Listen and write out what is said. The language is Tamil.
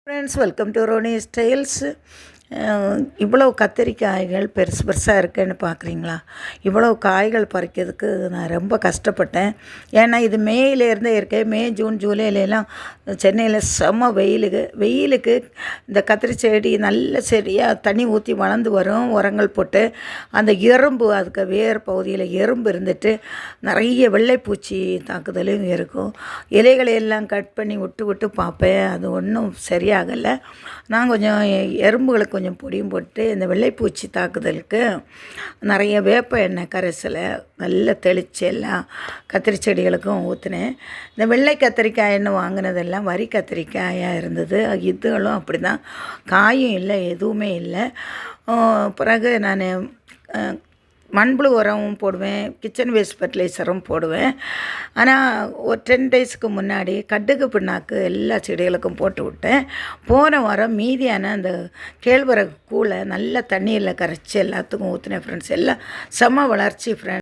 Friends, welcome to Ronnie styles. இவ்வளோ கத்திரிக்காய்கள் பெருசு பெருசாக இருக்குன்னு பார்க்குறீங்களா? இவ்வளோ காய்கள் பறிக்கிறதுக்கு நான் ரொம்ப கஷ்டப்பட்டேன். ஏன்னா இது மேயிலேருந்தே இருக்கேன். மே, ஜூன், ஜூலைலலாம் சென்னையில் செம்ம வெயிலுக்கு இந்த கத்திரி செடி நல்ல செடியாக தண்ணி ஊற்றி வளர்ந்து வரும். உரங்கள் போட்டு அந்த எறும்பு, அதுக்கு வேர் பகுதியில் எறும்பு இருந்துட்டு நிறைய வெள்ளைப்பூச்சி தாக்குதலும் இருக்கும். இலைகளையெல்லாம் கட் பண்ணி விட்டு பார்ப்பேன். அது ஒன்றும் சரியாகலை. நான் கொஞ்சம் எறும்புகளுக்கு கொஞ்சம் பொடியும் போட்டு இந்த வெள்ளைப்பூச்சி தாக்குதலுக்கு நிறைய வேப்ப எண்ணெய் கரைசலை நல்லா தெளித்து எல்லாம் கத்திரி செடிகளுக்கும் ஊற்றினேன். இந்த வெள்ளை கத்திரிக்காய்ன்னு வாங்கினதெல்லாம் வரி கத்திரிக்காயாக இருந்தது. இதுகளும் அப்படி தான், காயும் இல்லை, எதுவுமே இல்லை. பிறகு நான் மண்புழு உரமும் போடுவேன், கிச்சன் வேஸ்ட் ஃபர்டிலைசரும் போடுவேன். ஆனால் ஒரு 10 டேஸ்க்கு முன்னாடி கடுகு பிண்ணாக்கு எல்லா செடிகளுக்கும் போட்டு விட்டேன். போன வாரம் மீதியான அந்த கேழ்வரகு கூழை நல்ல தண்ணியில் கரைச்சி எல்லாத்துக்கும் ஊற்றினேன் ஃப்ரெண்ட்ஸ். எல்லாம் செம்ம வளர்ச்சி ஃப்ரெண்ட்ஸ்.